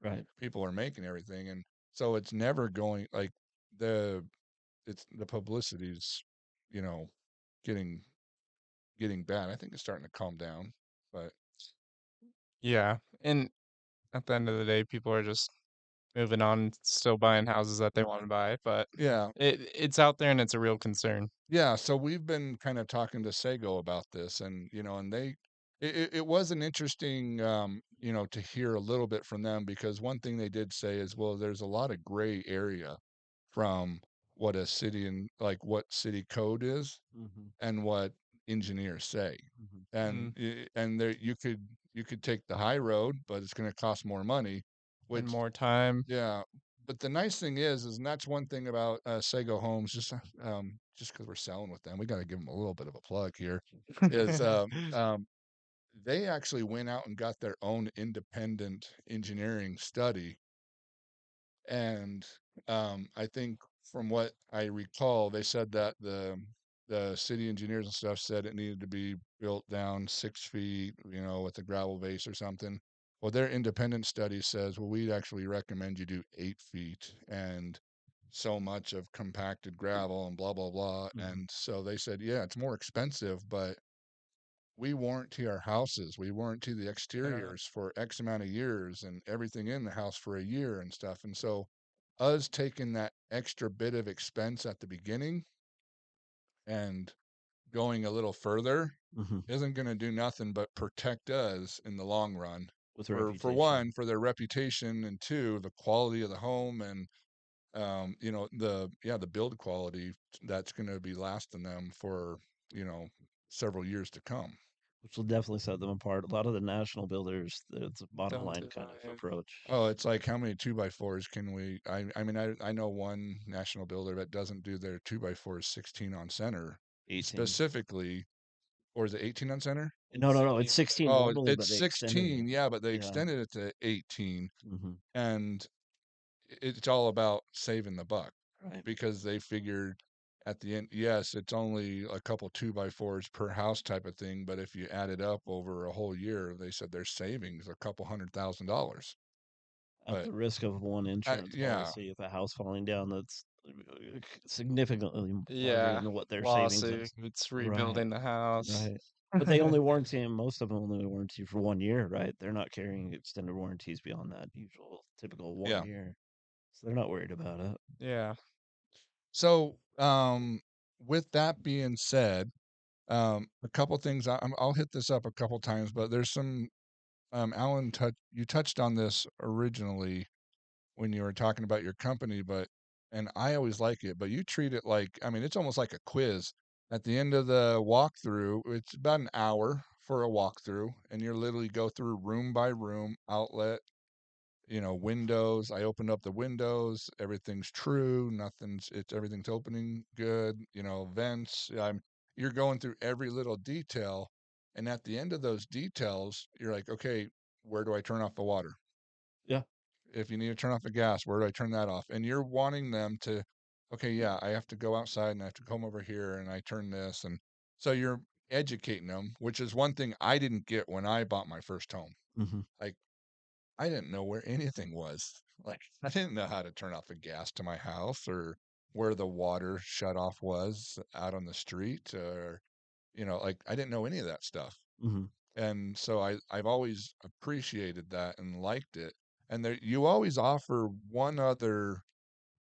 Right. people are making everything, and so it's never going like the the publicity's, you know, getting getting bad. I think it's starting to calm down, but Yeah, and at the end of the day, people are just moving on, still buying houses that they wanna buy, but yeah, it's out there and it's a real concern. yeah. So we've been kind of talking to Sago about this, and and it was an interesting, to hear a little bit from them because one thing they did say is, well, there's a lot of gray area from what a city and like what city code is Mhm. and what engineers say. Mhm. Mm, And there you could take the high road, but it's going to cost more money, and which more time. yeah. But the nice thing and that's one thing about Sago Homes, just because we're selling with them, we got to give them a little bit of a plug here. Is they actually went out and got their own independent engineering study, and I think from what I recall, they said that the city engineers and stuff said it needed to be built down 6 feet, with a gravel base or something. Well, their independent study says, well, we'd actually recommend you do 8 feet and so much of compacted gravel and blah blah blah. Mhm. And so they said, yeah, it's more expensive, but we warranty our houses. We warranty the Yeah, exteriors for X amount of years and everything in the house for a year and stuff. And so, us taking that extra bit of expense at the beginning and going a little further Mhm. isn't going to do nothing but protect us in the long run. With a For reputation. one, for their reputation, and two, the quality of the home and the build quality that's going to be lasting them for you know several years to come. Which will definitely set them apart. A lot of the national builders, it's a bottom don't line kind of design. approach. Oh, it's like how many two by fours can we? I mean, I know one national builder that doesn't do their two by fours 16 on center 18. specifically, or is it 18 on center? No, It's no, no. It's 18. 16 Oh, normally, it's but they extended it. 16, yeah, but they Yeah. extended it to 18, Mhm. and it's all about saving the buck Right. because they figured at the end, yes, it's only a couple two by fours per house type of thing, but if you add it up over a whole year, they said their savings a couple $100,000. At But the risk of one insurance yeah, policy, if a house falling down, that's significantly larger Yeah, than what their savings is. lawsuits, Right. rebuilding the house. Right. But they only warranty, most of them only warranty for 1 year, right? They're not carrying extended warranties beyond that usual typical one yeah. year. So they're not worried about it. Yeah. So, with that being said, a couple things I'll hit this up a couple times, but there's some Alan you touched on this originally when you were talking about your company, but and I always like it, but you treat it like I mean it's almost like a quiz. At the end of the walkthrough, it's about an hour for a walkthrough, and you literally go through room by room, outlet, windows. I opened up the windows, everything's true, everything's opening good, vents. You're going through every little detail. And at the end of those details, you're like, okay, where do I turn off the water? Yeah. If you need to turn off the gas, where do I turn that off? And you're wanting them to, okay, yeah, I have to go outside and I have to come over here and I turn this. And so you're educating them, which is one thing I didn't get when I bought my first home. Hmm. Like, I didn't know where anything was. Like, I didn't know how to turn off the gas to my house or where the water shut off was out on the street or, like I didn't know any of that stuff. Hmm. And so I've always appreciated that and liked it. And there, you always offer one other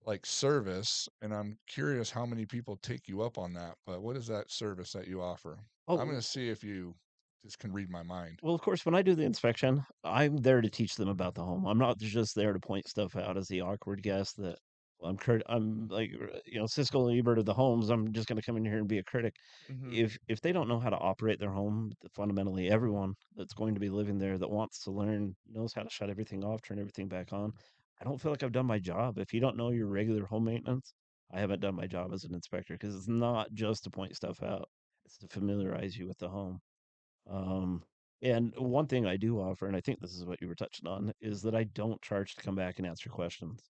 like service, and I'm curious how many people take you up on that. But what is that service that you offer? I'm going Oh, to see if you just can read my mind. well, of course, when I do the inspection, I'm there to teach them about the home. I'm not just there to point stuff out as the awkward guest that well, I'm like Siskel and Ebert of the homes. I'm just going to come in here and be a critic. Mhm. If they don't know how to operate their home, fundamentally everyone that's going to be living there that wants to learn knows how to shut everything off, turn everything back on. I don't feel like I've done my job. If you don't know your regular home maintenance, I haven't done my job as an inspector because it's not just to point stuff out; it's to familiarize you with the home. Um, and one thing I do offer, and I think this is what you were touching on, is that I don't charge to come back and answer questions.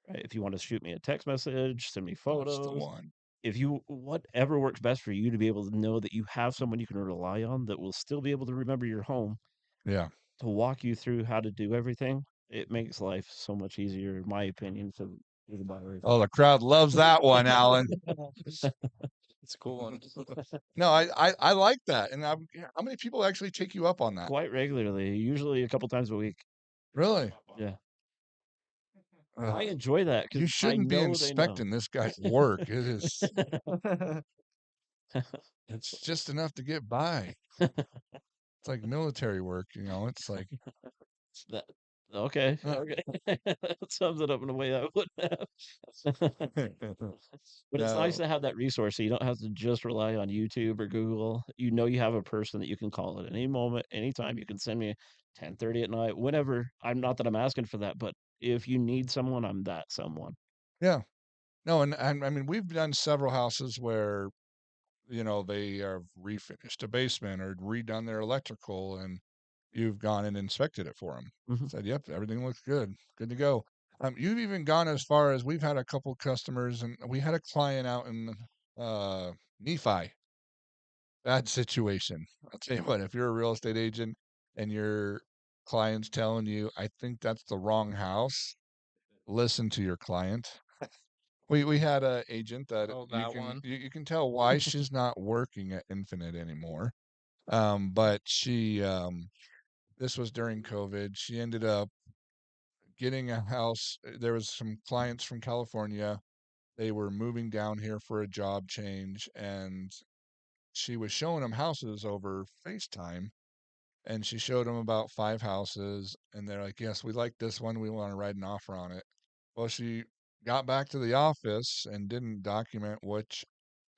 Right? If you want to shoot me a text message, send me That's the photos, one. if you whatever works best for you to be able to know that you have someone you can rely on that will still be able to remember your home Yeah. to walk you through how to do everything. It makes life so much easier, in my opinion, for the buyers. Oh, the crowd loves that one, Alan. It's a cool one. No, I like that. And how many people actually take you up on that? Quite regularly, usually a couple times a week. Really? Yeah. I Ugh. enjoy that You because I shouldn't be know they know. inspecting this guy's work. It's just enough to get by. It's like military work, It's like, That okay, uh, okay. That sums it up in a way I wouldn't have. But it's nice no, to have that resource so you don't have to just rely on YouTube or Google. You know you have a person that you can call at any moment, anytime. You can send me 10:30 at night, whenever. I'm not that I'm asking for that, but if you need someone, I'm that someone. yeah, no, and I mean we've done several houses where they have refinished a basement or redone their electrical, and you've gone and inspected it for them. Mhm, Said, "Yep, everything looks good, good to go." You've even gone as far as we've had a couple customers, and we had a client out in uh, Nephi. Bad situation. I'll tell you what, if you're a real estate agent and your client's telling you, "I think that's the wrong house," listen to your client. We had a agent that Oh, you that can one. you can tell why she's not working at Infinite anymore. But this was during COVID. She ended up getting a house. There was some clients from California. They were moving down here for a job change, and she was showing them houses over FaceTime. And she showed them about 5 houses, and they're like, "Yes, we like this one. We want to write an offer on it." Well, she got back to the office and didn't document which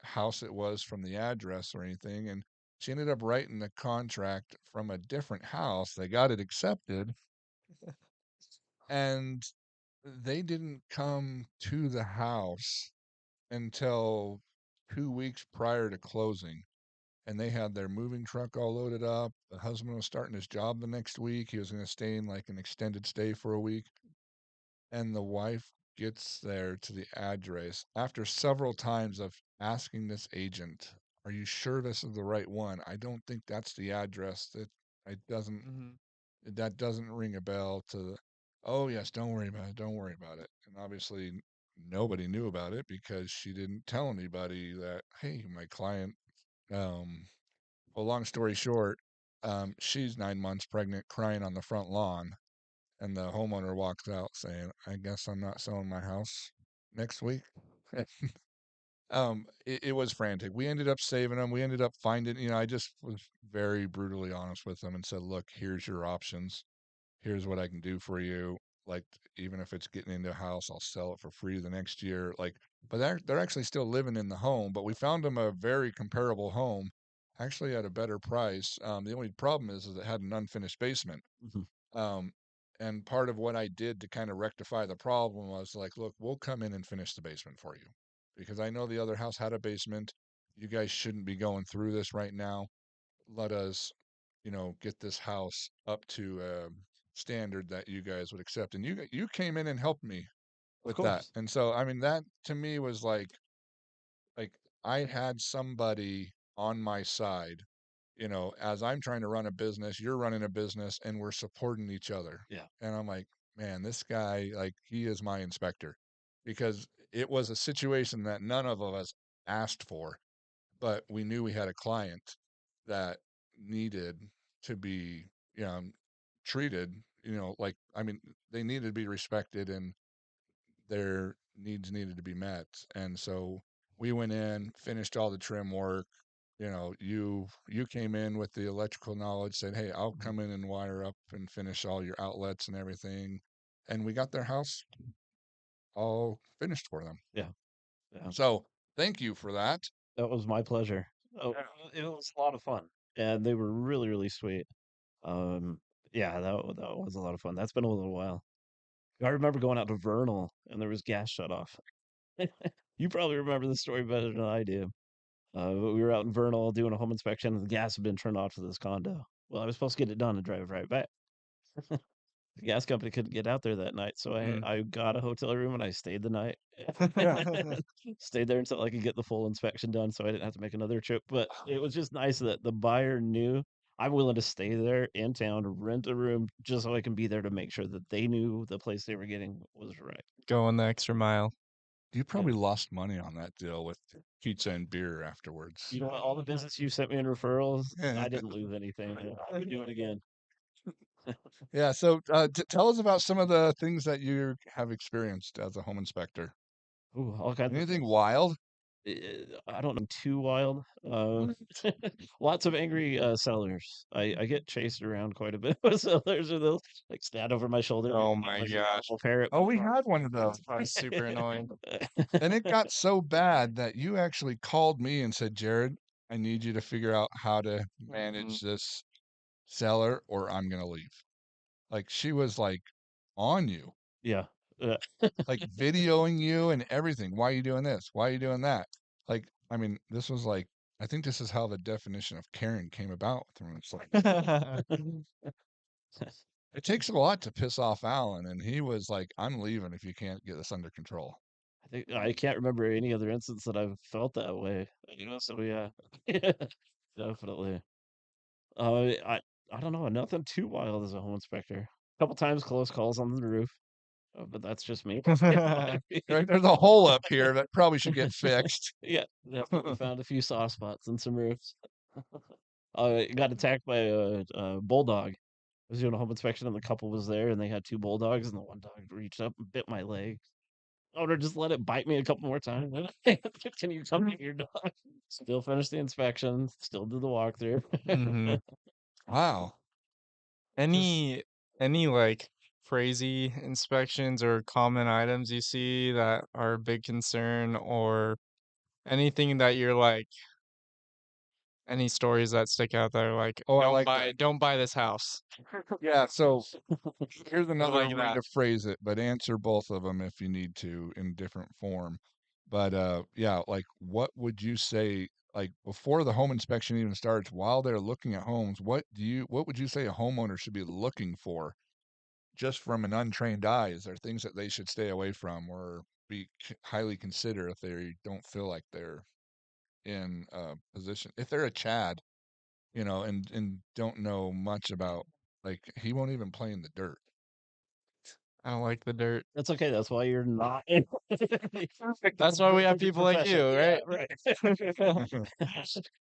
house it was from the address or anything, and she ended up writing the contract from a different house. They got it accepted, and they didn't come to the house until 2 weeks prior to closing. And they had their moving truck all loaded up. The husband was starting his job the next week. He was going to stay in like an extended stay for a week. And the wife gets there to the address after several times of asking this agent, "Are you sure this is the right one? I don't think that's the address. It doesn't Hmm. that doesn't ring a bell to the, oh yes, don't worry about it. Don't worry about it." And obviously nobody knew about it because she didn't tell anybody that, hey, my client, um well, long story short, she's 9 months pregnant, crying on the front lawn, and the homeowner walks out saying, "I guess I'm not selling my house next week." It was frantic. We ended up saving them. We ended up finding, I just was very brutally honest with them and said, "Look, here's your options. Here's what I can do for you. Like, even if it's getting into a house, I'll sell it for free the next year." Like, but they're actually still living in the home. But we found them a very comparable home, actually at a better price. The only problem is it had an unfinished basement. mhm. Um, and part of what I did to kind of rectify the problem was like, "Look, we'll come in and finish the basement for you because I know the other house had a basement. You guys shouldn't be going through this right now. Let us, get this house up to a standard that you guys would accept." And you came in and helped me Of with that. course. And so, I mean, that to me was like I had somebody on my side, as I'm trying to run a business, you're running a business, and we're supporting each other. Yeah, And I'm like, man, this guy, like, he is my inspector because it was a situation that none of us asked for, but we knew we had a client that needed to be, you know, treated, like, I mean, they needed to be respected and their needs needed to be met. And so we went in, finished all the trim work. You came in with the electrical knowledge, said, "Hey, I'll mhm. come in and wire up and finish all your outlets and everything." And we got their house all finished for them. Yeah, yeah. So thank you for that. That was my pleasure. Oh, it was a lot of fun, and they were really, really sweet. Um, yeah, that was a lot of fun. That's been a little while. I remember going out to Vernal, and there was gas shut off. You probably remember the story better than I do. But we were out in Vernal doing a home inspection, and the gas had been turned off to this condo. Well, I was supposed to get it done and drive right back. The gas company couldn't get out there that night, so I Mm. I got a hotel room and I stayed the night. Yeah. Stayed there until I could get the full inspection done, so I didn't have to make another trip. But it was just nice that the buyer knew I'm willing to stay there in town, rent a room just so I can be there to make sure that they knew the place they were getting was right. Going the extra mile. You Yeah. probably lost money on that deal with pizza and beer afterwards. You know what? All the business you sent me in referrals, I didn't lose anything. I would do it again. Yeah, so tell us about some of the things that you have experienced as a home inspector. Ooh, all kinds of Anything things. wild? I don't know, too wild. Lots of angry sellers. I get chased around quite a bit with sellers, or they'll like stand over my shoulder Oh my like an gosh. animal parrot. Oh, we had one of those. That's super annoying. And it got so bad that you actually called me and said, Jared, I need you to figure out how to Mhm. manage this seller or I'm going to leave. Like she was like on you, Yeah. Uh, like videoing you and everything. Why are you doing this? Why are you doing that? Like, I mean, this was like, I think this is how the definition of Karen came about. It's like, it takes a lot to piss off Alan. And he was like, I'm leaving if you can't get this under control. I can't remember any other instance that I've felt that way. So yeah, definitely. I don't know, nothing too wild as a home inspector. A couple times close calls on the roof, but that's just me. It might be. Right? There's a hole up here that probably should get fixed. Yeah, definitely found a few soft spots in some roofs. I got attacked by a bulldog. I was doing a home inspection and the couple was there and they had two bulldogs and the one dog reached up and bit my leg. I would have just let it bite me a couple more times. Can you come get your dog? Still finish the inspection, still do the walkthrough. Mhm. Wow. Just Any like crazy inspections or common items you see that are a big concern, or anything that you're like, any stories that stick out that are like, oh, I like that. don't buy this house. Yeah. So here's I another like way that. to phrase it, but answer both of them if you need to in different form. But yeah, like what would you say, like before the home inspection even starts, while they're looking at homes, what would you say a homeowner should be looking for just from an untrained eye? Is there things that they should stay away from or highly consider if they don't feel like they're in a position, if they're a Chad, and don't know much about, like he won't even play in the dirt. I don't like the dirt. That's okay. That's why you're not in perfect. It's That's a why we have perfect people like profession. you, Yeah, right? right.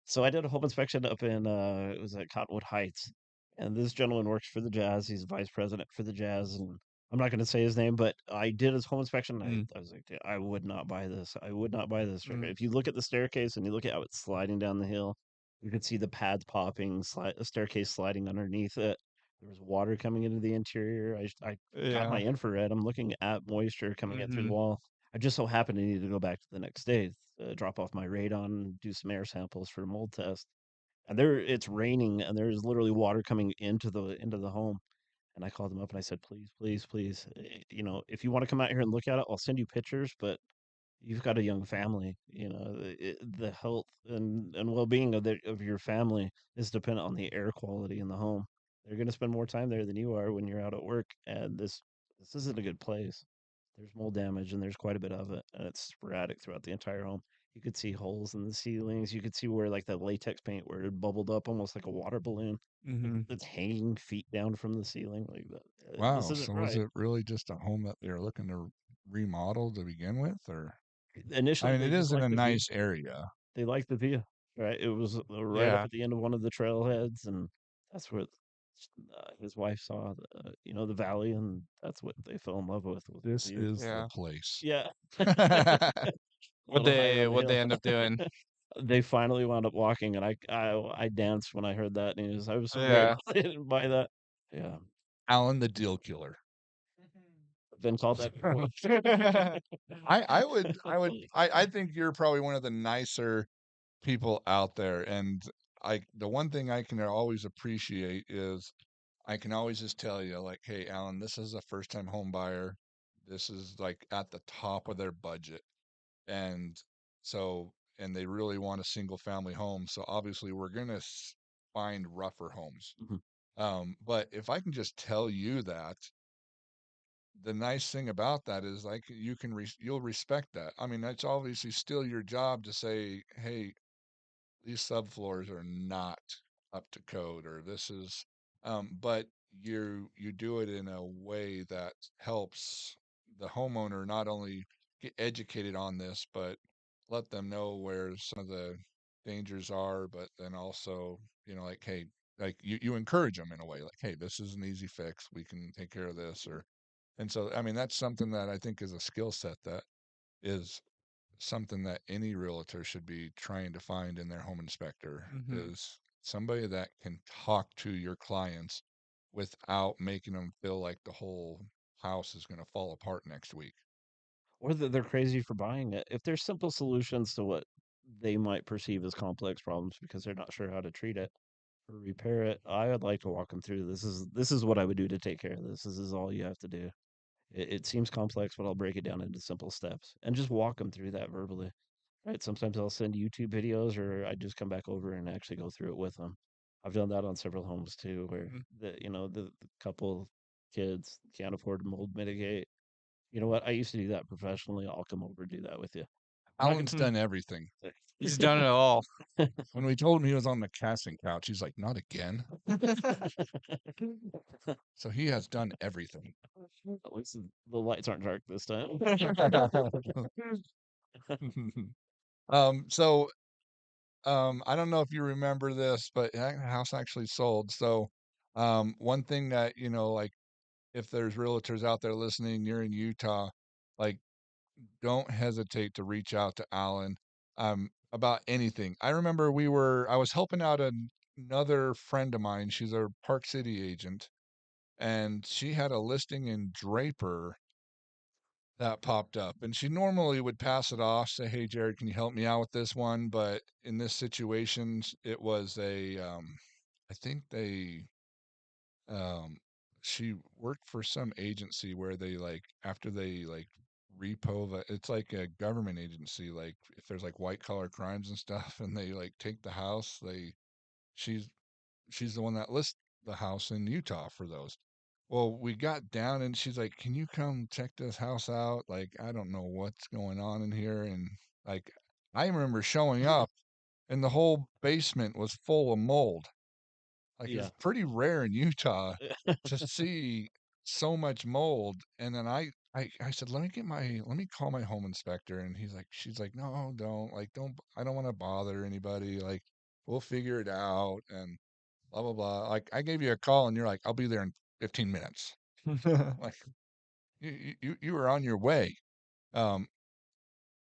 So I did a home inspection up in it was at Cottonwood Heights, and this gentleman works for the Jazz. He's vice president for the Jazz, and I'm not going to say his name, but I did his home inspection. And Mm, I was like, "Dude, I would not buy this. I would not buy this. mm, If you look at the staircase and you look at how it's sliding down the hill, you could see the pads popping, a staircase sliding underneath it. There was water coming into the interior. I got my yeah. infrared. I'm looking at moisture coming in through the Mhm. wall. I just so happened to need to go back to the next day, drop off my radon, do some air samples for a mold test. And it's raining and there's literally water coming into the home. And I called them up and I said, please, please, please, if you want to come out here and look at it, I'll send you pictures, but you've got a young family. The health and well-being of your family is dependent on the air quality in the home. They're going to spend more time there than you are when you're out at work, and this isn't a good place. There's mold damage and there's quite a bit of it, and it's sporadic throughout the entire home. You could see holes in the ceilings. You could see where like that latex paint where it bubbled up almost like a water balloon. Mhm. It's hanging feet down from the ceiling like that. This Wow. isn't So was right. it really just a home that they were looking to remodel to begin with, or I Initially, mean, they it just is in liked a the view. nice area. They liked the view, right? It was right up Yeah. at the end of one of the trailheads, and that's where his wife saw the valley, and that's what they fell in love with was the This view. is the Yeah. place. Yeah, a What little higher they on the what they hill. end up doing? They finally wound up walking, and I danced when I heard that news. I was so Yeah. grateful they didn't buy that. Yeah, Alan the deal killer. I've been called that before. I think you're probably one of the nicer people out there, and the one thing I can always appreciate is I can always just tell you, like, hey, Alan, this is a first time home buyer. This is like at the top of their budget. And and they really want a single family home. So obviously we're going to find rougher homes. Mhm, But if I can just tell you that, the nice thing about that is like you'll respect that. I mean, it's obviously still your job to say, hey, these subfloors are not up to code, or this is, but you do it in a way that helps the homeowner not only get educated on this, but let them know where some of the dangers are, but then also, like, hey, like you encourage them in a way, like, hey, this is an easy fix. We can take care of this. Or, and so, I mean, that's something that I think is a skill set that is something that any realtor should be trying to find in their home inspector, Mhm. is somebody that can talk to your clients without making them feel like the whole house is going to fall apart next week. Or that they're crazy for buying it. If there's simple solutions to what they might perceive as complex problems because they're not sure how to treat it or repair it, I would like to walk them through. This is what I would do to take care of this. This is all you have to do. It seems complex, but I'll break it down into simple steps and just walk them through that verbally. Right. Sometimes I'll send YouTube videos or I just come back over and actually go through it with them. I've done that on several homes too, where Mm. the couple kids can't afford to mold mitigate. You know what? I used to do that professionally. I'll come over and do that with you. I'm not Alan's done everything. He's done it all. When we told him he was on the casting couch, he's like, not again. So he has done everything. At least the lights aren't dark this time. So I don't know if you remember this, but that house actually sold. So one thing that, like, if there's realtors out there listening, you're in Utah, like, don't hesitate to reach out to Alan about anything. I remember I was helping out another friend of mine. She's a Park City agent, and she had a listing in Draper that popped up. And she normally would pass it off, say, "Hey, Jared, can you help me out with this one?" But in this situation, it was I think um, she worked for some agency where they, like, after they, like, it's like a government agency, like if there's like white collar crimes and stuff, and they, like, take the house, she's she's the one that lists the house in Utah for those. Well, we got down and she's like, "Can you come check this house out? Like, I don't know what's going on in here." And, like, I remember showing up and the whole basement was full of mold. Like, it's Yeah. pretty rare in Utah to see so much mold. And then I said, let me call my home inspector. And she's like, "No, don't, like, I don't want to bother anybody. Like, we'll figure it out." And blah, blah, blah. Like, I gave you a call and you're like, "I'll be there in 15 minutes." Like, you were on your way. Um,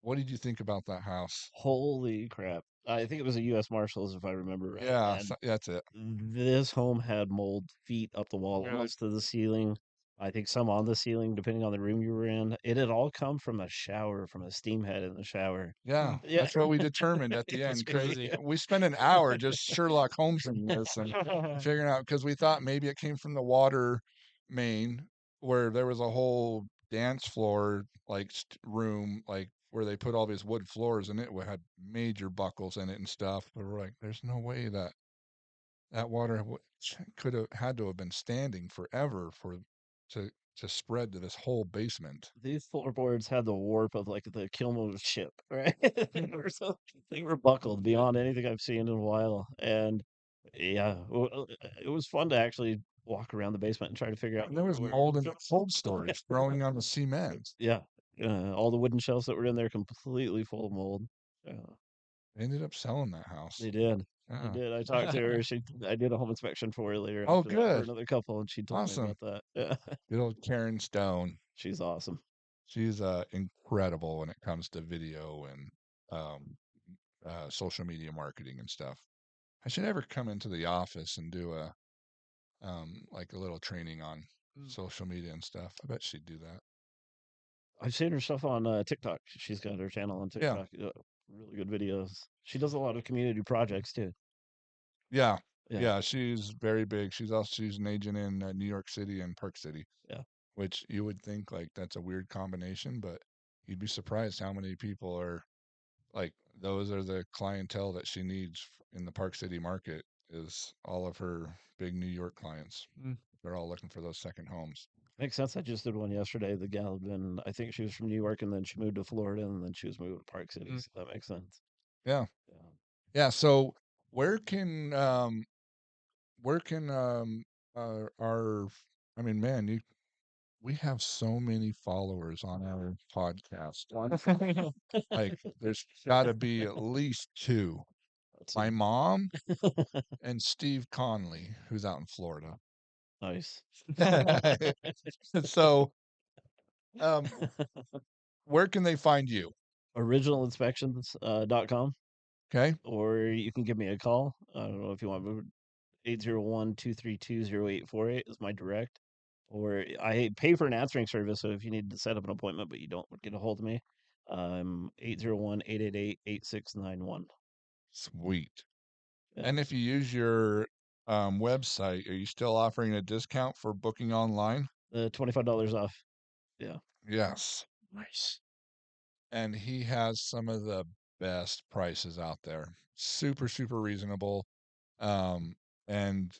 what did you think about that house? Holy crap. I think it was a US Marshals if I remember right. Yeah, And that's it. this home had mold feet up the wall, Really? almost to the ceiling. I think some on the ceiling, depending on the room you were in. It had all come from a shower, from a steam head in the shower. Yeah, Mm. Yeah. that's what we determined at the That's end, because crazy. we spent an hour just Sherlock Holmesing this and figuring out, because we thought maybe it came from the water main, where there was a whole dance floor, like, room, like, where they put all these wood floors, and it had major buckles in it and stuff. But we're like, there's no way that water could have had to have been standing forever to to spread to this whole basement. These floorboards had the warp of like the Kilmove ship, right? They were buckled beyond anything I've seen in a while. And yeah, it was fun to actually walk around the basement and try to figure out And there was where. mold in the cold storage growing on the cement. Yeah, all the wooden shelves that were in there completely full of mold. Yeah, They ended up selling that house. they did. They Yeah. did. I talked to her. I did a home inspection for her later Oh, after that for good. another couple, and she told me Awesome. about that. Yeah, Good old Karen Stone. she's awesome. She's incredible when it comes to video and um, social media marketing and stuff. I should ever come into the office and do like, a little training on Mm. social media and stuff. I bet she'd do that. I've seen her stuff on TikTok. She's got her channel on Yeah. TikTok. Really good videos. She does a lot of community projects too. Yeah. Yeah, Yeah. She's very big. She's an agent in New York City and Park City, yeah. which you would think, like, that's a weird combination, but you'd be surprised how many people are, like, those are the clientele that she needs in the Park City market, is all of her big New York clients. Mm. They're all looking for those second homes. Makes sense. I just did one yesterday. The gal had been, I think she was from New York, and then she moved to Florida, and then she was moving to Park City. Mm. So that makes sense. Yeah. Yeah. Yeah. So where can where can our I mean, man, we have so many followers on our podcast. Like, there's got to be at least two. Let's My see. mom and Steve Conley, who's out in Florida. Nice. So, um, where can they find you? Originalinspections.com, Okay. or you can give me a call. I don't know if you want 801-232-0848 is my direct. Or I pay for an answering service, so if you need to set up an appointment but you don't get a hold of me, 801-888-8691. Sweet. Yeah. And if you use your website, are you still offering a discount for booking online? $25 off. Yeah. Yes. Nice. And he has some of the best prices out there. Super, super reasonable. Um, and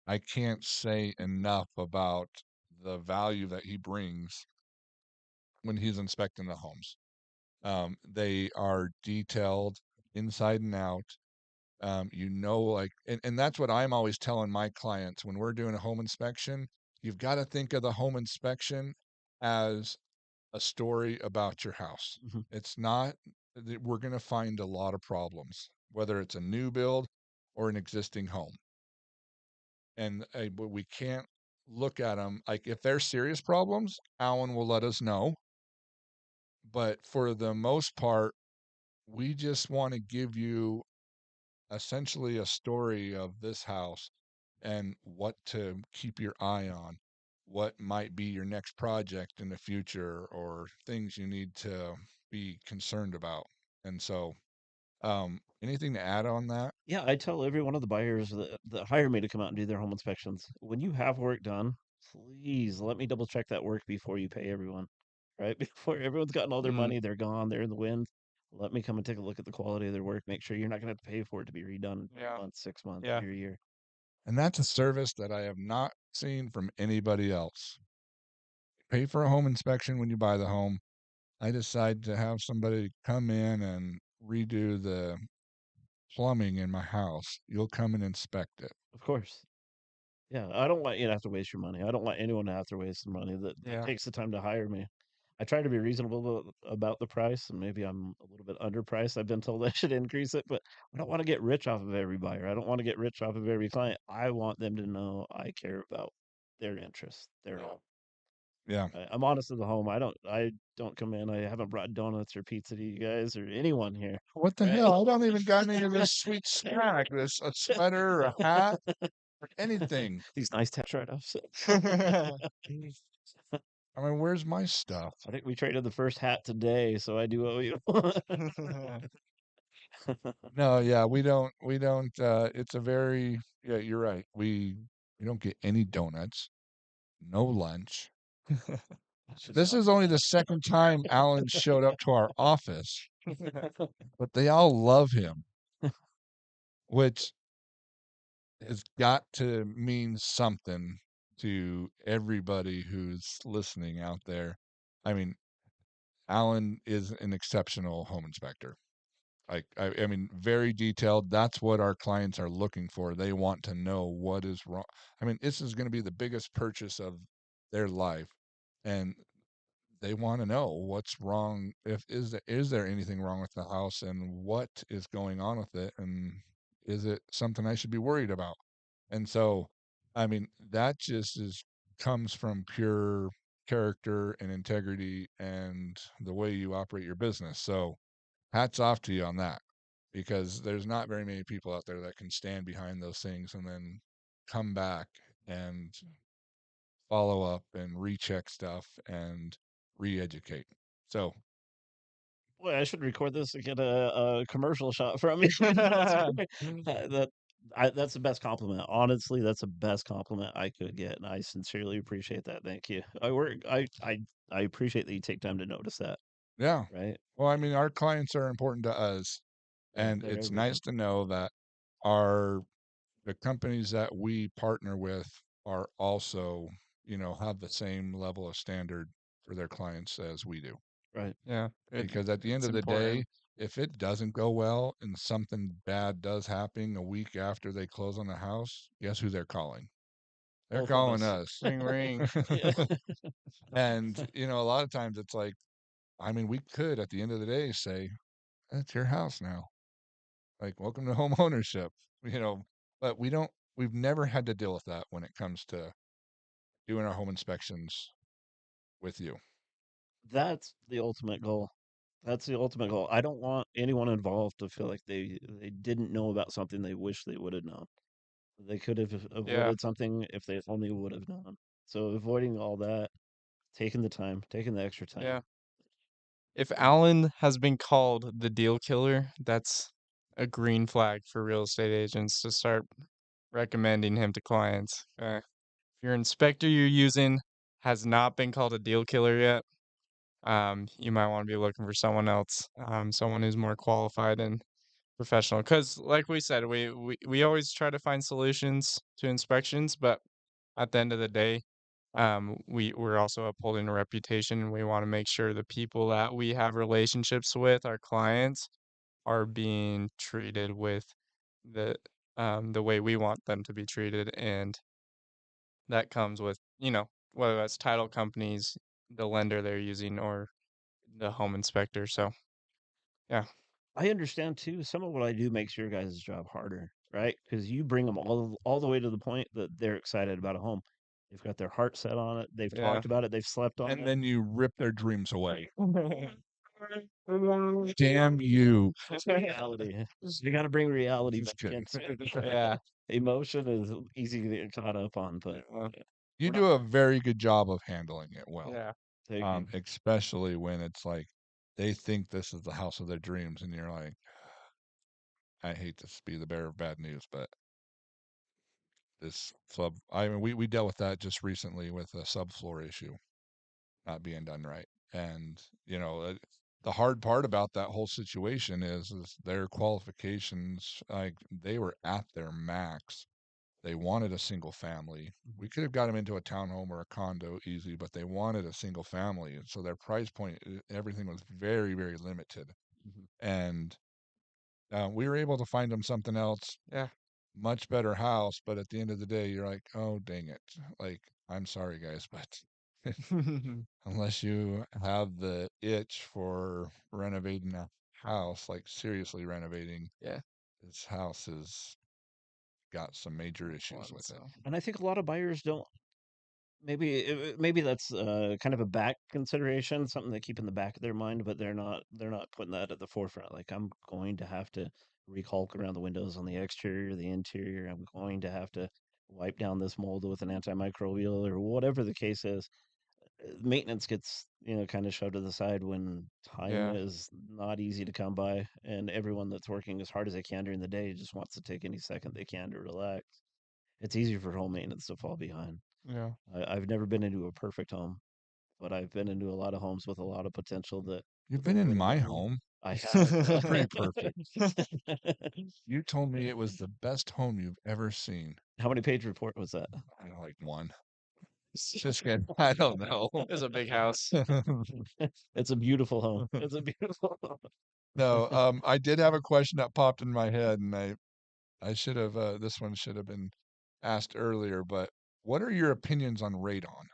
I can't say enough about the value that he brings when he's inspecting the homes. They are detailed inside and out. Like, and that's what I'm always telling my clients when we're doing a home inspection. You've got to think of the home inspection as a story about your house. Mhm. It's not that we're going to find a lot of problems, whether it's a new build or an existing home. And but we can't look at them like if they're serious problems, Alan will let us know. But for the most part, we just want to give you essentially a story of this house and what to keep your eye on, what might be your next project in the future, or things you need to be concerned about. And so, anything to add on that? Yeah, I tell every one of the buyers that hire me to come out and do their home inspections, when you have work done, please let me double check that work before you pay everyone. Right? Before everyone's gotten all their Mm, money, they're gone, they're in the wind. Let me come and take a look at the quality of their work. Make sure you're not going to have to pay for it to be redone in yeah, 3 months, 6 months, yeah. year, year. And that's a service that I have not seen from anybody else. Pay for a home inspection when you buy the home. I decide to have somebody come in and redo the plumbing in my house. You'll come and inspect it. Of course. Yeah, I don't want you to have to waste your money. I don't want anyone to have to waste the money that Yeah. takes the time to hire me. I try to be reasonable about the price, and maybe I'm a little bit underpriced. I've been told I should increase it, but I don't want to get rich off of every buyer. I don't want to get rich off of every client. I want them to know I care about their interests, their home. Yeah. I'm honest as a home. I don't come in. I haven't brought donuts or pizza to you guys or anyone here, What the right? hell? I don't even got any of this sweet snack. This a sweater, a hat, anything. These nice tax write-offs. I mean, where's my stuff? I think we traded the first hat today, so I do owe you. No, yeah, we don't it's a very yeah, you're right. We don't get any donuts, no lunch. Should This stop is only the second time Alan showed up to our office, but they all love him, which has got to mean something to everybody who's listening out there. I mean, Alan is an exceptional home inspector. Like, I mean, very detailed. That's what our clients are looking for. They want to know what is wrong. I mean, this is going to be the biggest purchase of their life, and they want to know what's wrong. If is there anything wrong with the house, and what is going on with it, and is it something I should be worried about? And so, I mean, that just is comes from pure character and integrity and the way you operate your business. So, hats off to you on that because there's not very many people out there that can stand behind those things and then come back and follow up and recheck stuff and re-educate. So, Boy, I should record this and get a commercial shot from you. That's great. That's the best compliment. Honestly, that's the best compliment I could get, and I sincerely appreciate that. Thank you. I appreciate that you take time to notice that. yeah. Right? Well, I mean, our clients are important to us, Yeah, and they're it's everything. nice to know that our the companies that we partner with are also, have the same level of standard for their clients as we do. Right. Yeah. Because at the end It's of the day, important. if it doesn't go well and something bad does happen a week after they close on the house, guess who they're calling? They're Both of calling us. us. Ring ring. Yeah. And, a lot of times it's like, I mean, we could at the end of the day say, it's your house now. Like, welcome to home ownership, but we've never had to deal with that when it comes to doing our home inspections with you. That's the ultimate goal. That's the ultimate goal. I don't want anyone involved to feel like they didn't know about something they wish they would have known. They could have Yeah, avoided something if they only would have known. So avoiding all that, taking the time, taking the extra time. yeah. If Alan has been called the deal killer, that's a green flag for real estate agents to start recommending him to clients. If your inspector you're using has not been called a deal killer yet, you might want to be looking for someone else, someone who's more qualified and professional. Because, like we said, we always try to find solutions to inspections, but at the end of the day, we're also upholding a reputation. And we want to make sure the people that we have relationships with, our clients, are being treated with the the way we want them to be treated, and that comes with whether that's title companies, the lender they're using, or the home inspector. So yeah, I understand too. Some of what I do makes your guys' job harder, right? Because you bring them all the way to the point that they're excited about a home. They've got their heart set on it. They've yeah. talked about it. They've slept on And it. then you rip their dreams away. Damn you. Reality. You got to bring reality Just back in. kidding. Yeah. Emotion is easy to get caught up on, but Yeah. yeah, You we're not. do a very good job of handling it well, Yeah. Thank you. especially when it's like they think this is the house of their dreams, and you're like, I hate to be the bearer of bad news, but this sub, I mean, we dealt with that just recently with a subfloor issue not being done right. And, the hard part about that whole situation is their qualifications, like they were at their max. They wanted a single family. Mhm, We could have got them into a townhome or a condo easy, but they wanted a single family. And so their price point, everything was very, very limited. mhm. And we were able to find them something else, Yeah. much better house. But at the end of the day, you're like, oh, dang it. Like, I'm sorry, guys, but unless you have the itch for renovating a house, like seriously renovating, Yeah. this house has got some major issues One, with it. so And I think a lot of buyers don't. Maybe that's kind of a back consideration, something they keep in the back of their mind, but they're not putting that at the forefront. Like I'm going to have to recaulk around the windows on the exterior, the interior. I'm going to have to wipe down this mold with an antimicrobial or whatever the case is. Maintenance gets kind of shoved to the side when time yeah. is not easy to come by, and everyone that's working as hard as they can during the day just wants to take any second they can to relax. It's easy for home maintenance to fall behind. Yeah. I've never been into a perfect home, but I've been into a lot of homes with a lot of potential that You've been took a in little bit my longer. home. I have. It's pretty perfect. You told me it was the best home you've ever seen. How many page report was that? I don't like one. Just kidding. I don't know. It's a big house. It's a beautiful home. It's a beautiful home. No, I did have a question that popped in my head, and I should have this one should have been asked earlier, but what are your opinions on radon?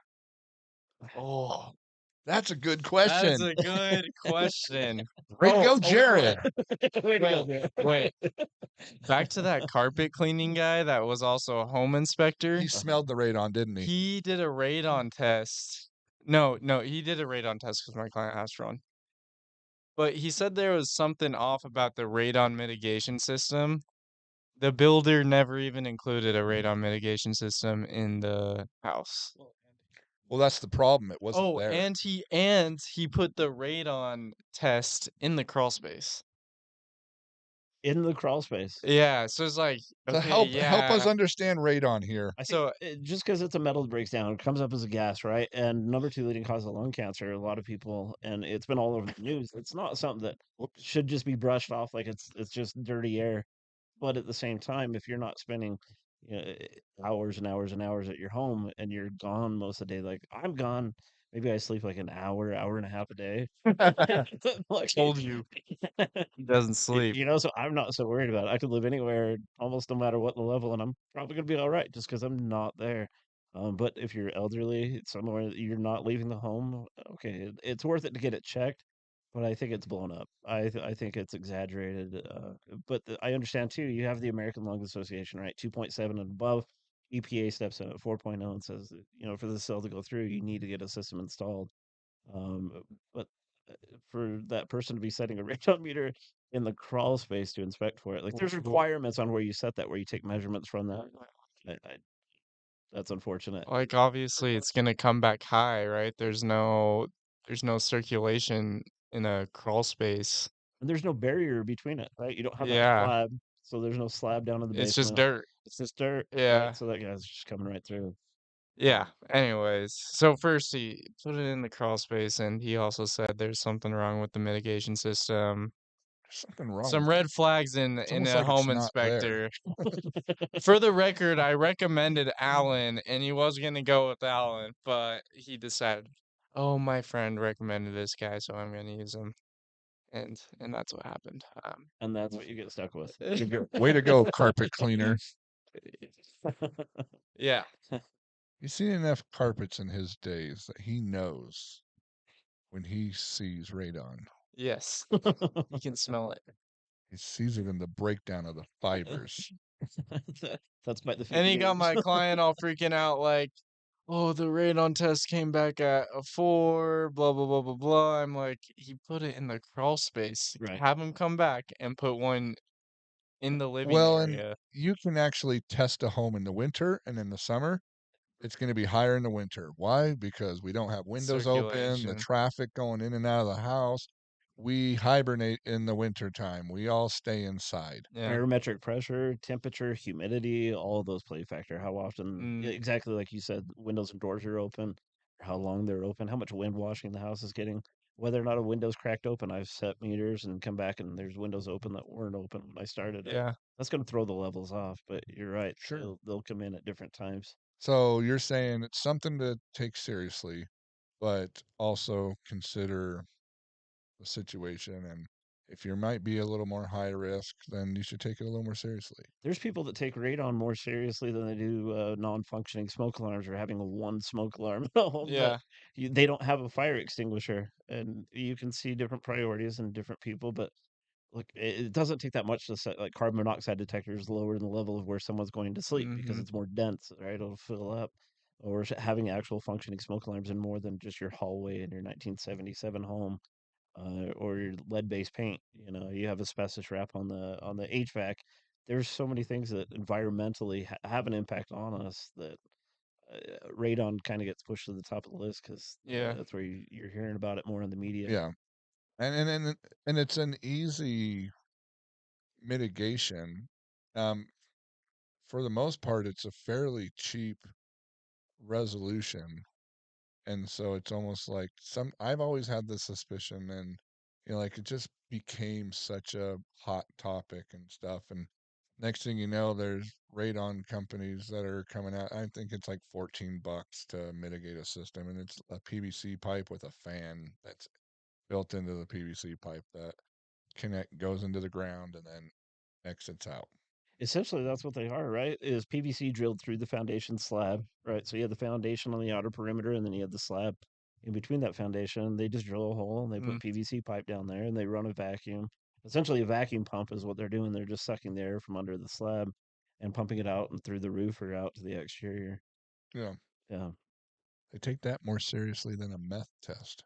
Oh, that's a good That is question. a good question. Way to go, Hold Jared. on. Way to go, Wait, man. wait. Back to that carpet cleaning guy that was also a home inspector. He smelled the radon, didn't he? He did a radon test. No, no, he did a radon test because my client asked for one. But he said there was something off about the radon mitigation system. The builder never even included a radon mitigation system in the house. Well, that's the problem. It wasn't Oh, there. and he put the radon test in the crawl space. In the crawl space. Yeah, so it's like, So okay, help us yeah. understand radon here. I think So just because it's a metal that breaks down, it comes up as a gas, right? And number two leading cause of lung cancer. A lot of people, and it's been all over the news. It's not something that Whoops. should just be brushed off like it's just dirty air. But at the same time, if you're not spending hours and hours and hours at your home and you're gone most of the day, like I'm gone maybe I sleep like an hour, hour and a half a day. Like, Told you he doesn't sleep. so I'm not so worried about it. I could live anywhere, almost no matter what the level, and I'm probably gonna be all right just because I'm not there. But if you're elderly, somewhere that you're not leaving the home, okay, it's worth it to get it checked. But I think it's blown up. I think it's exaggerated. But I understand too. You have the American Lung Association, right? 2.7 and above. EPA steps in at 4.0 and says, that, for the cell to go through, you need to get a system installed. But for that person to be setting a radon meter in the crawl space to inspect for it, like there's requirements on where you set that, where you take measurements from that. I That's unfortunate. Like, obviously, it's gonna come back high, right? There's no circulation in a crawl space. And there's no barrier between it, right? You don't have that Yeah, slab, so there's no slab down in the it's just basement. dirt. It's just dirt, right? Yeah, So that guy's just coming right through. yeah. Anyways, so first he put it in the crawl space, and he also said there's something wrong with the mitigation system. There's something wrong Some with it. red flags It's in almost a like it's home not there. inspector. For the record, I recommended Alan, and he was gonna go with Alan, but he decided, oh, my friend recommended this guy, so I'm gonna use him, and that's what happened. And that's what you get stuck with. Way to go, carpet cleaner. Yeah, He's seen enough carpets in his days that he knows when he sees radon. yes, you can smell it. He sees it in the breakdown of the fibers. That's quite the And fake he got news. my client all freaking out, like, oh, the radon test came back at a 4, blah blah blah blah blah. I'm like, he put it in the crawl space. Right. Have him come back and put one in the living Well, and area. you can actually test a home in the winter and in the summer. It's going to be higher in the winter. Why? Because we don't have windows open, the Circulation. traffic going in and out of the house. We hibernate in the winter time. We all stay inside. Yeah. Barometric pressure, temperature, humidity, all of those play a factor. How often, Mm, exactly like you said, windows and doors are open, or how long they're open, how much wind washing the house is getting, whether or not a window's cracked open. I've set meters and come back and there's windows open that weren't open when I started. yeah. That's going to throw the levels off, but you're right. Sure. They'll come in at different times. So you're saying it's something to take seriously, but also consider the situation. And if you might be a little more high risk, then you should take it a little more seriously. There's people that take radon more seriously than they do non-functioning smoke alarms, or having a one smoke alarm in a home that Yeah. they don't have a fire extinguisher. And you can see different priorities in different people, but look, it doesn't take that much to set like carbon monoxide detectors lower in the level of where someone's going to sleep because Mm-hmm. it's more dense, right? It'll fill up. Or having actual functioning smoke alarms in more than just your hallway in your 1977 home, or your lead-based paint. You have asbestos wrap on the HVAC. There's so many things that environmentally have an impact on us that radon kind of gets pushed to the top of the list because Yeah. that's where you're hearing about it more in the media. Yeah. And it's an easy mitigation. Um, for the most part, it's a fairly cheap resolution. And so it's almost like I've always had the suspicion, and like it just became such a hot topic and stuff. And next thing you know, there's radon companies that are coming out. I think it's like $14 to mitigate a system, and it's a PVC pipe with a fan that's built into the PVC pipe that goes into the ground and then exits out. Essentially, that's what they are, right? Is PVC drilled through the foundation slab, right? So you have the foundation on the outer perimeter, and then you have the slab in between that foundation. They just drill a hole and they Mm, put PVC pipe down there, and they run a vacuum. Essentially, a vacuum pump is what they're doing. They're just sucking the air from under the slab and pumping it out and through the roof or out to the exterior. Yeah, Yeah, they take that more seriously than a meth test.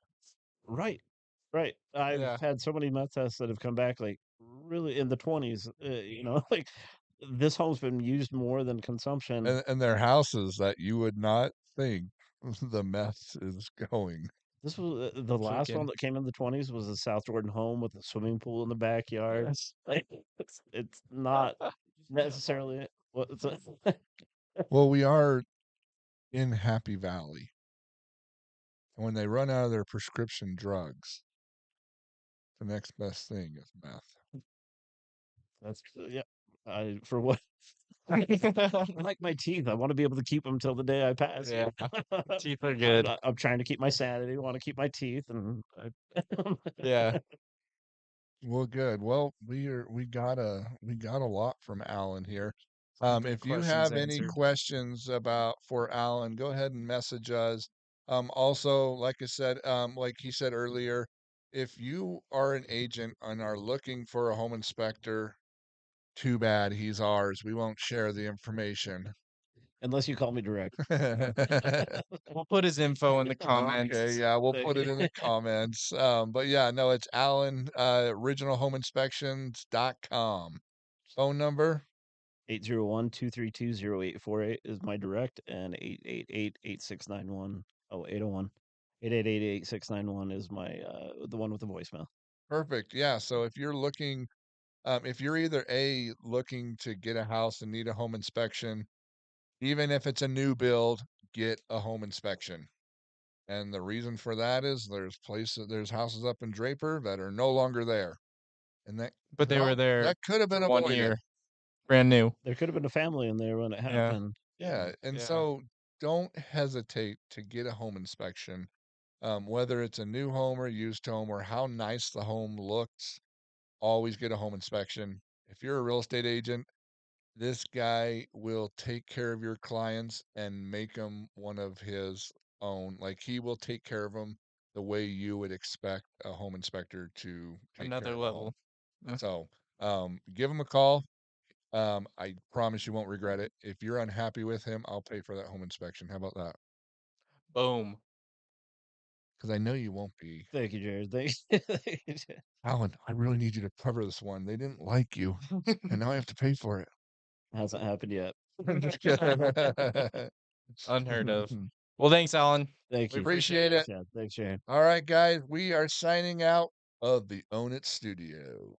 right, right. I've yeah. had so many meth tests that have come back like really in the 20s. Like this home's been used more than consumption. And their houses that you would not think the meth is going. This was the last one Freaking. that came in the 20s was a South Jordan home with a swimming pool in the backyard. Like, it's not necessarily what it's Well, we are in Happy Valley. And when they run out of their prescription drugs, the next best thing is meth. that's yeah. I for what Like my teeth, I wanna be able to keep them till the day I pass, Yeah, teeth are But good. I'm trying to keep my sanity, wanna keep my teeth, and I Yeah, Well, good. Well, we got a lot from Alan here. some good If you questions have any answered. questions about for Alan, go ahead and message us. Also, like I said, like he said earlier, if you are an agent and are looking for a home inspector, too bad he's ours. We won't share the information. unless you call me direct. We'll put his info in the Okay, comments. yeah, we'll Thank put it you. in the comments. But yeah, no, it's Alan, originalhomeinspections.com. Phone number? 801-232-0848 is my direct, and 888-8691. Oh, 801. 888-8691 is my, the one with the voicemail. Perfect. Yeah. So if you're looking, if you're either A, looking to get a house and need a home inspection, even if it's a new build, get a home inspection. And the reason for that is there's houses up in Draper that are no longer there. And But they were there that could have for been 1 avoided. year, brand new. There could have been a family in there when it Yeah, happened. Yeah. And yeah. so don't hesitate to get a home inspection. Whether it's a new home or used home or how nice the home looks, always get a home inspection. If you're a real estate agent, this guy will take care of your clients and make them one of his own. Like he will take care of them the way you would expect a home inspector to take care Another of a home. level. Yeah. So, give him a call. I promise you won't regret it. If you're unhappy with him, I'll pay for that home inspection. How about that? Boom. Because I know you won't be. Thank you, Jared. Thank thank you, Jared. Alan, I really need you to cover this one. They didn't like you, and now I have to pay for it. Hasn't happened yet. Unheard of. Well, thanks, Alan. Thank We you. appreciate Appreciate you. it. Thanks, Chad. Thanks, Jared. All right, guys, we are signing out of the Own It Studio.